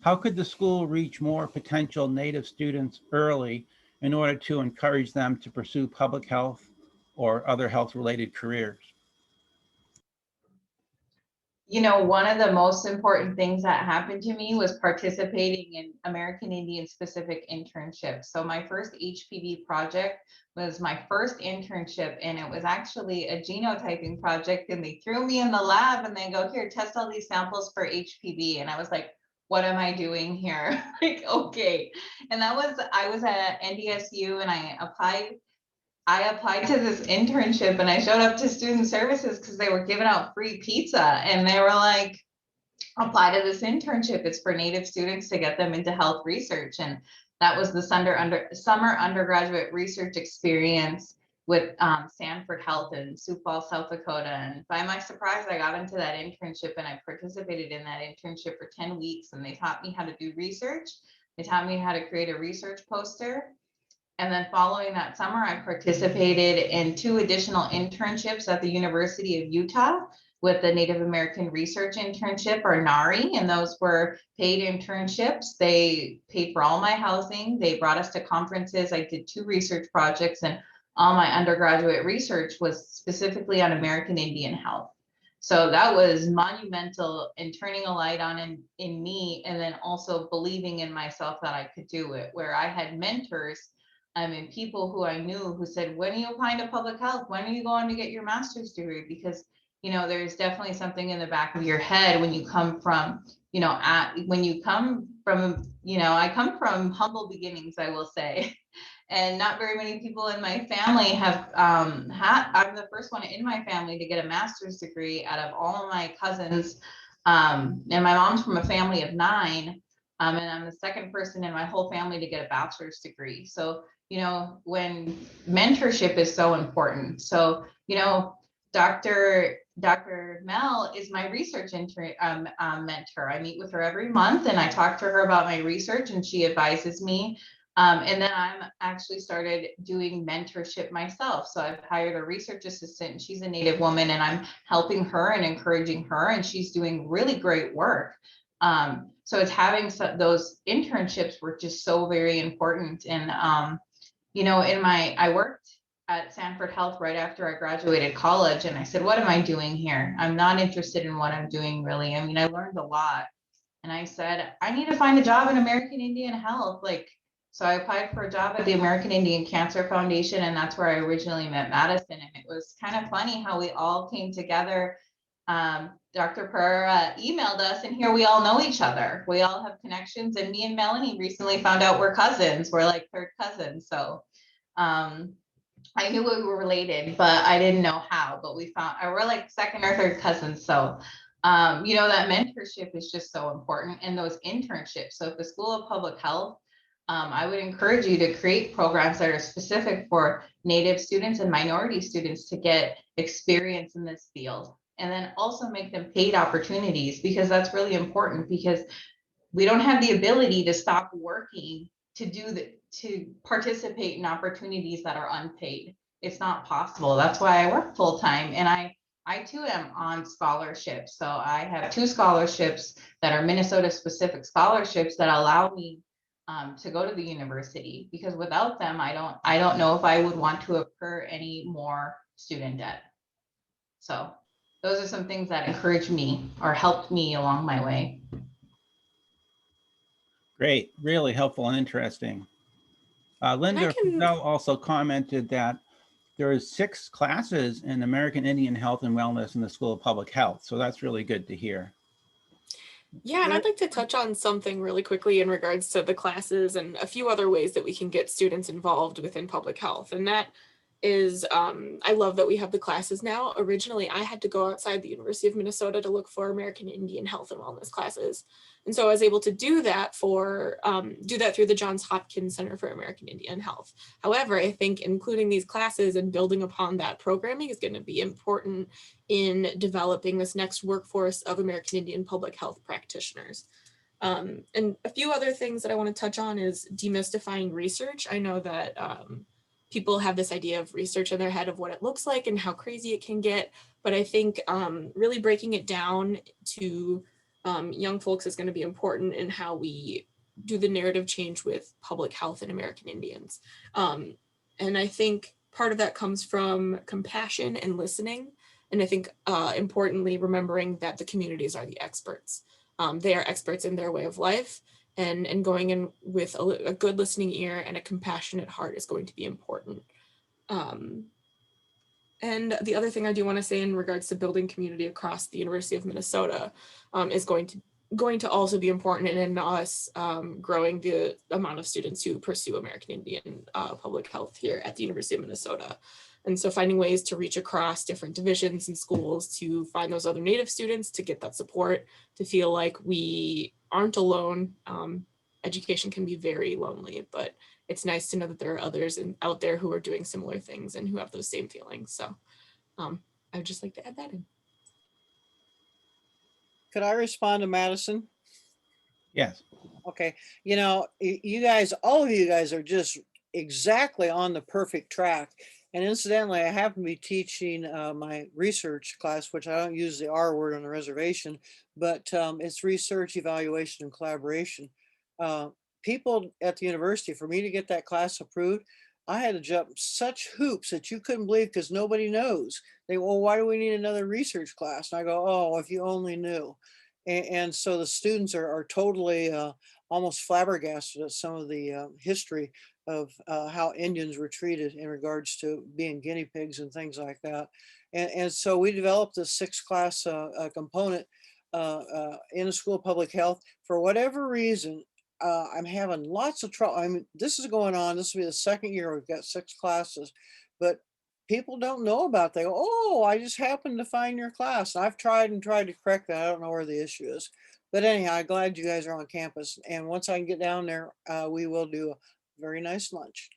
How could the school reach more potential Native students early in order to encourage them to pursue public health or other health-related careers? You know, one of the most important things that happened to me was participating in American Indian specific internships. So my first HPV project was my first internship, and it was actually a genotyping project, and they threw me in the lab and they go, here, test all these samples for HPV. And I was like, what am I doing here? Like, okay. And I was at NDSU, and I applied to this internship, and I showed up to student services because they were giving out free pizza, and they were like, apply to this internship. It's for Native students to get them into health research. And that was the summer undergraduate research experience with Sanford Health in Sioux Falls, South Dakota. And by my surprise, I got into that internship, and I participated in that internship for 10 weeks. And they taught me how to do research. They taught me how to create a research poster. And then following that summer, I participated in 2 additional internships at the University of Utah with the Native American Research Internship, or NARI, and those were paid internships. They paid for all my housing. They brought us to conferences. I did 2 research projects, and all my undergraduate research was specifically on American Indian health. So that was monumental in turning a light on in me, and then also believing in myself that I could do it, where I had mentors and people who I knew who said, when are you applying to public health? When are you going to get your master's degree? Because, you know, there's definitely something in the back of your head when you come from, you know, I come from humble beginnings, I will say. And not very many people in my family have I'm the first one in my family to get a master's degree out of all of my cousins. And my mom's from a family of 9. And I'm the second person in my whole family to get a bachelor's degree. So, you know, when mentorship is so important. So, you know, Dr. Mel is my research mentor. I meet with her every month, and I talk to her about my research, and she advises me. And then I'm actually started doing mentorship myself. So I've hired a research assistant, and she's a Native woman, and I'm helping her and encouraging her, and she's doing really great work. So it's having those internships were just so very important. And, you know, I worked at Sanford Health right after I graduated college, and I said, what am I doing here? I'm not interested in what I'm doing, really. I mean, I learned a lot, and I said, I need to find a job in American Indian health. So I applied for a job at the American Indian Cancer Foundation, and that's where I originally met Madison. And it was kind of funny how we all came together Dr. Purr emailed us, and here we all know each other. We all have connections, and me and Melanie recently found out we're cousins. We're like third cousins. So I knew we were related, but I didn't know how, but we found, we're like second or third cousins. So, you know, that mentorship is just so important, and those internships. So if the School of Public Health, I would encourage you to create programs that are specific for Native students and minority students to get experience in this field, and then also make them paid opportunities, because that's really important, because we don't have the ability to stop working to participate in opportunities that are unpaid. It's not possible. That's why I work full time, and I too am on scholarships. So I have 2 scholarships that are Minnesota specific scholarships that allow me to go to the university, because without them, I don't know if I would want to incur any more student debt. So those are some things that encouraged me or helped me along my way. Great, really helpful and interesting. Linda Frizzell also commented that there is 6 classes in American Indian Health and Wellness in the School of Public Health. So that's really good to hear. Yeah, and I'd like to touch on something really quickly in regards to the classes and a few other ways that we can get students involved within public health. And that is, I love that we have the classes now. Originally, I had to go outside the University of Minnesota to look for American Indian Health and Wellness classes. And so I was able to do that through the Johns Hopkins Center for American Indian Health. However, I think including these classes and building upon that programming is going to be important in developing this next workforce of American Indian public health practitioners. And a few other things that I want to touch on is demystifying research. I know that people have this idea of research in their head of what it looks like and how crazy it can get. But I think really breaking it down to young folks is going to be important in how we do the narrative change with public health and American Indians. And I think part of that comes from compassion and listening. And I think importantly, remembering that the communities are the experts. They are experts in their way of life, and going in with a good listening ear and a compassionate heart is going to be important. And the other thing I do want to say in regards to building community across the University of Minnesota is going to also be important in us growing the amount of students who pursue American Indian public health here at the University of Minnesota. And so finding ways to reach across different divisions and schools to find those other Native students, to get that support, to feel like we aren't alone. Education can be very lonely, but it's nice to know that there are others out there who are doing similar things and who have those same feelings. So I would just like to add that in. Could I respond to Madison? Yes. Okay. You know, you guys, all of you guys are just exactly on the perfect track. And incidentally, I happen to be teaching my research class, which I don't use the R word on the reservation, but it's research, evaluation, and collaboration. People at the university, for me to get that class approved, I had to jump such hoops that you couldn't believe, because nobody knows. They, well, why do we need another research class? And I go, oh, if you only knew. And so the students are totally almost flabbergasted at some of the history of how Indians were treated in regards to being guinea pigs and things like that. And so we developed a 6-class component in the School of Public Health. For whatever reason, I'm having lots of trouble. I mean, this is going on. This will be the 2nd year we've got 6 classes, but people don't know about. They go, oh, I just happened to find your class. And I've tried to correct that. I don't know where the issue is. But anyhow, I'm glad you guys are on campus. And once I can get down there, we will do a very nice lunch.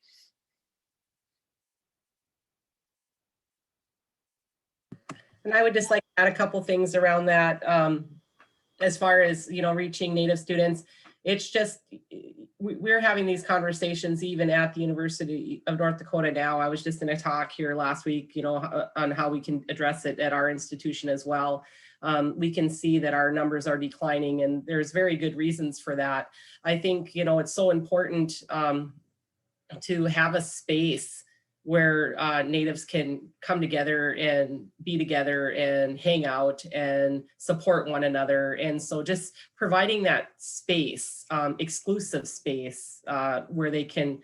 And I would just like to add a couple things around that. As far as, you know, reaching Native students, it's just, we're having these conversations even at the University of North Dakota now. I was just in a talk here last week, you know, on how we can address it at our institution as well. We can see that our numbers are declining, and there's very good reasons for that. I think, you know, it's so important to have a space where Natives can come together and be together and hang out and support one another. And so just providing that space, exclusive space where they can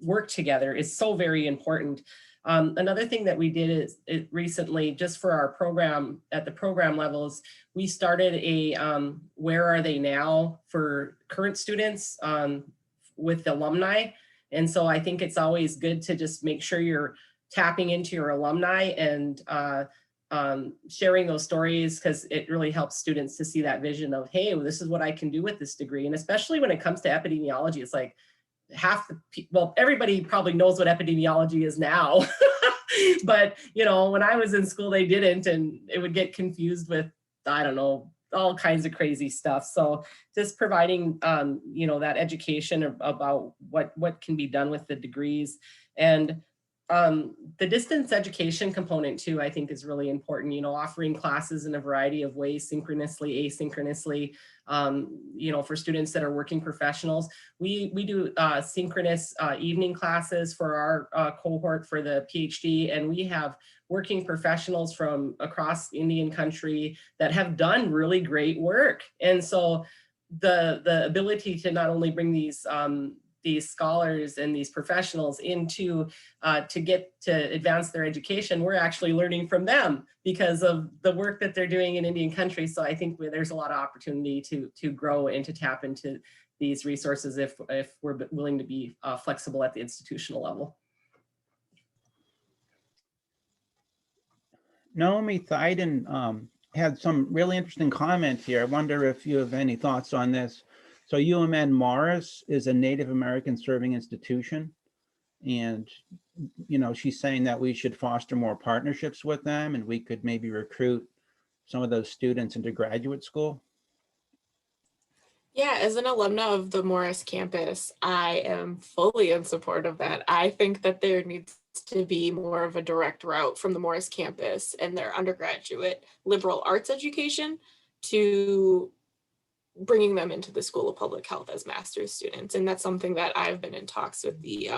work together is so very important. Another thing that we did is recently, just for our program, at the program levels, we started a where are they now for current students with alumni. And so I think it's always good to just make sure you're tapping into your alumni and sharing those stories, because it really helps students to see that vision of, hey, well, this is what I can do with this degree. And especially when it comes to epidemiology, it's like well, everybody probably knows what epidemiology is now. But, you know, when I was in school, they didn't, and it would get confused with, I don't know, all kinds of crazy stuff. So just providing, you know, that education about what can be done with the degrees. And the distance education component too, I think is really important, you know, offering classes in a variety of ways, synchronously, asynchronously, you know, for students that are working professionals. We do synchronous evening classes for our cohort for the PhD, and we have working professionals from across Indian country that have done really great work. And so the ability to not only bring these scholars and these professionals into to get to advance their education, we're actually learning from them because of the work that they're doing in Indian country. So I think there's a lot of opportunity to grow and to tap into these resources if we're willing to be flexible at the institutional level. Naomi Thyden had some really interesting comments here. I wonder if you have any thoughts on this. So UMN Morris is a Native American serving institution. And, you know, she's saying that we should foster more partnerships with them, and we could maybe recruit some of those students into graduate school. Yeah, as an alumna of the Morris campus, I am fully in support of that. I think that there needs to be more of a direct route from the Morris campus and their undergraduate liberal arts education to bringing them into the School of Public Health as master's students. And that's something that I've been in talks with the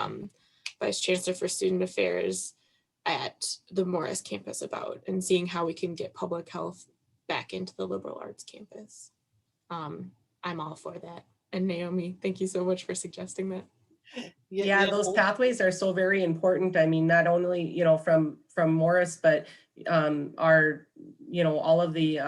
Vice Chancellor for Student Affairs at the Morris campus about, and seeing how we can get public health back into the liberal arts campus. I'm all for that. And Naomi, thank you so much for suggesting that. Yeah, those pathways are so very important. I mean, not only, you know, from Morris, but our, you know, all of the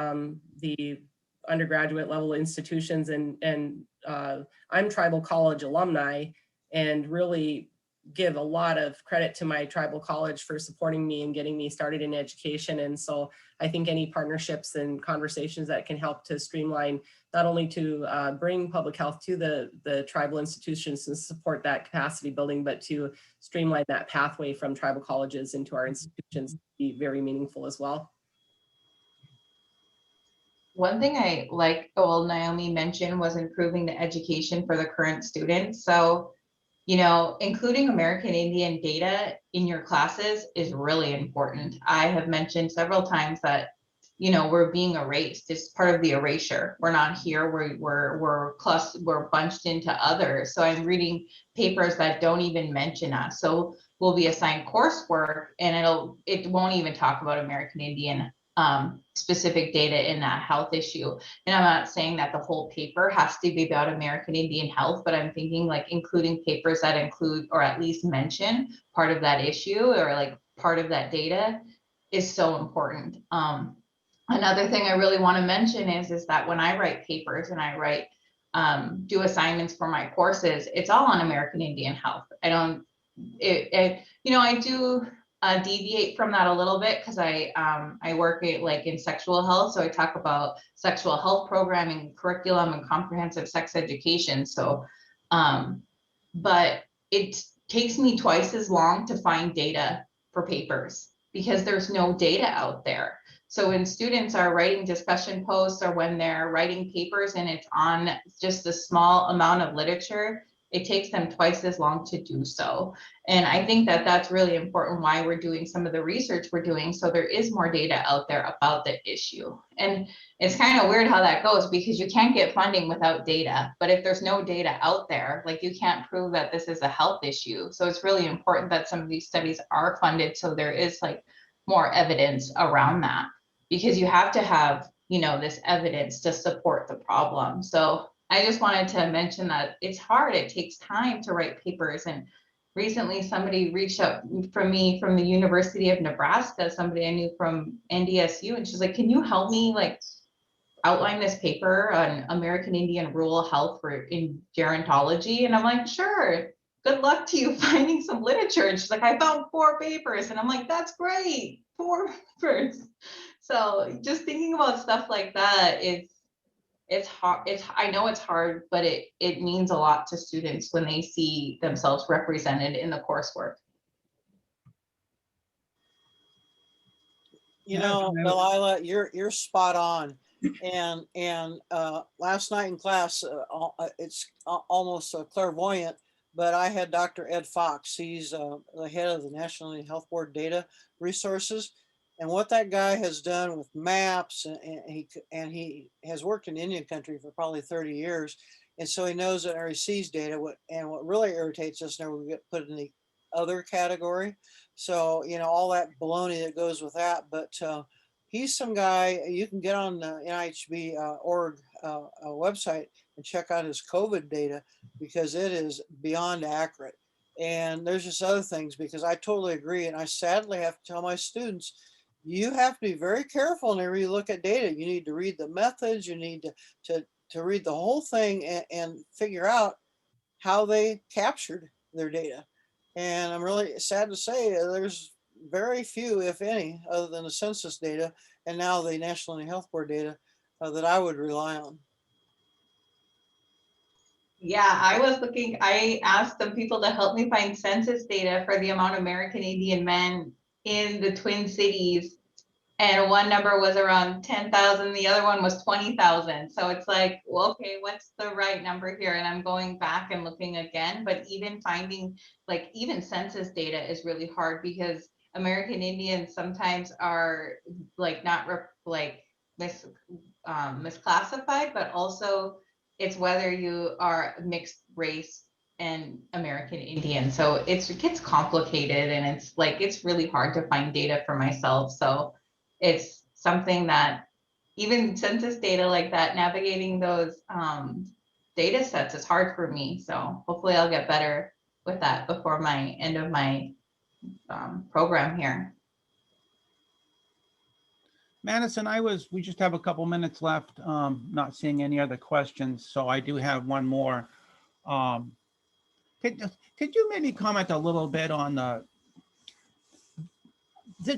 undergraduate level institutions, and I'm tribal college alumni, and really give a lot of credit to my tribal college for supporting me and getting me started in education. And so I think any partnerships and conversations that can help to streamline, not only to bring public health to the tribal institutions and support that capacity building, but to streamline that pathway from tribal colleges into our institutions, be very meaningful as well. One thing I like, well, Naomi mentioned, was improving the education for the current students. So, you know, including American Indian data in your classes is really important. I have mentioned several times that, you know, we're being erased. It's part of the erasure. We're not here. We're bunched into others. So I'm reading papers that don't even mention us. So we'll be assigned coursework, and it won't even talk about American Indian specific data in that health issue. And I'm not saying that the whole paper has to be about American Indian health, but I'm thinking like including papers that include, or at least mention, part of that issue or like part of that data is so important. Another thing I really want to mention is that when I write papers and I write, do assignments for my courses, it's all on American Indian health. I don't, you know, I do deviate from that a little bit because I work like in sexual health. So I talk about sexual health programming, curriculum, and comprehensive sex education. So, but it takes me twice as long to find data for papers because there's no data out there. So when students are writing discussion posts or when they're writing papers and it's on just a small amount of literature, it takes them twice as long to do so. And I think that that's really important why we're doing some of the research we're doing. So there is more data out there about the issue. And it's kind of weird how that goes because you can't get funding without data. But if there's no data out there, like you can't prove that this is a health issue. So it's really important that some of these studies are funded. So there is like more evidence around that because you have to have, you know, this evidence to support the problem. So I just wanted to mention that it's hard. It takes time to write papers, and recently somebody reached out from me from the University of Nebraska, somebody I knew from NDSU, and she's like, can you help me like outline this paper on American Indian rural health in gerontology? And I'm like, sure, good luck to you finding some literature. And she's like, I found 4 papers. And I'm like, that's great, 4 papers. So just thinking about stuff like that, it's hard. I know it's hard, but it means a lot to students when they see themselves represented in the coursework. You know, Delilah, you're spot on. And last night in class, it's almost clairvoyant, but I had Dr. Ed Fox. He's the head of the National Indian Health Board data resources. And what that guy has done with maps, and he has worked in Indian country for probably 30 years. And so he knows it, or he sees data. What really irritates us now, we get put in the other category. So, you know, all that baloney that goes with that. But he's some guy you can get on the NIHB.org website and check out his COVID data, because it is beyond accurate. And there's just other things, because I totally agree. And I sadly have to tell my students, you have to be very careful whenever you look at data. You need to read the methods, you need to read the whole thing and figure out how they captured their data. And I'm really sad to say there's very few, if any, other than the census data and now the National Indian Health Board data that I would rely on. Yeah, I asked some people to help me find census data for the amount of American Indian men in the Twin Cities. And one number was around 10,000, the other one was 20,000. So it's like, well, okay, what's the right number here? And I'm going back and looking again, but even finding, like, even census data is really hard, because American Indians sometimes are like not misclassified, but also it's whether you are mixed race and American Indian. So it gets complicated, and it's really hard to find data for myself. So it's something that even census data like that, navigating those data sets is hard for me. So hopefully I'll get better with that before my end of my program here. Madison, we just have a couple minutes left, not seeing any other questions. So I do have one more. Could you maybe comment a little bit on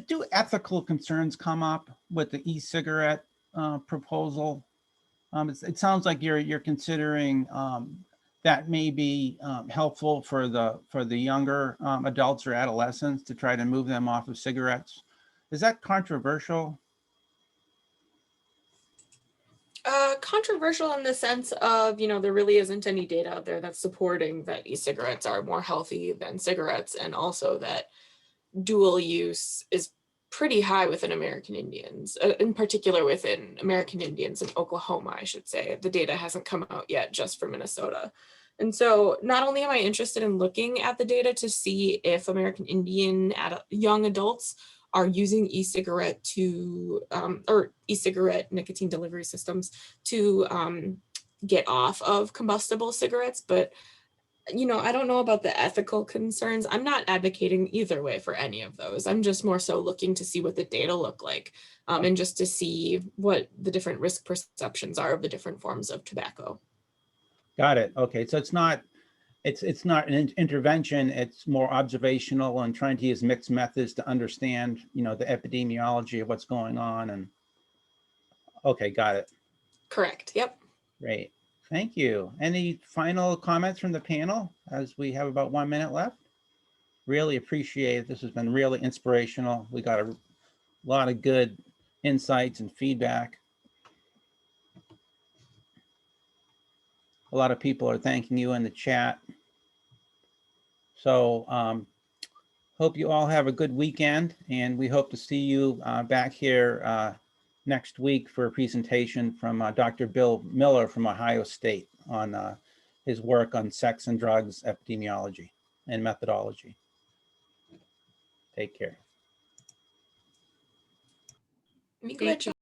do ethical concerns come up with the e-cigarette proposal? It sounds like you're considering that may be helpful for the younger adults or adolescents to try to move them off of cigarettes. Is that controversial? Controversial in the sense of, there really isn't any data out there that's supporting that e-cigarettes are more healthy than cigarettes, and also that dual use is pretty high within American Indians, in particular within American Indians in Oklahoma, I should say. The data hasn't come out yet just for Minnesota. And so not only am I interested in looking at the data to see if American Indian young adults are using e-cigarette or e-cigarette nicotine delivery systems to get off of combustible cigarettes, but I don't know about the ethical concerns. I'm not advocating either way for any of those. I'm just more so looking to see what the data look like, and just to see what the different risk perceptions are of the different forms of tobacco. Got it. Okay, so it's not an intervention. It's more observational and trying to use mixed methods to understand, the epidemiology of what's going on. And okay, got it. Correct. Yep. Great. Thank you. Any final comments from the panel as we have about 1 minute left? Really appreciate it. This has been really inspirational. We got a lot of good insights and feedback. A lot of people are thanking you in the chat. So hope you all have a good weekend, and we hope to see you back here next week for a presentation from Dr. Bill Miller from Ohio State on his work on sex and drugs epidemiology and methodology. Take care. Thank you.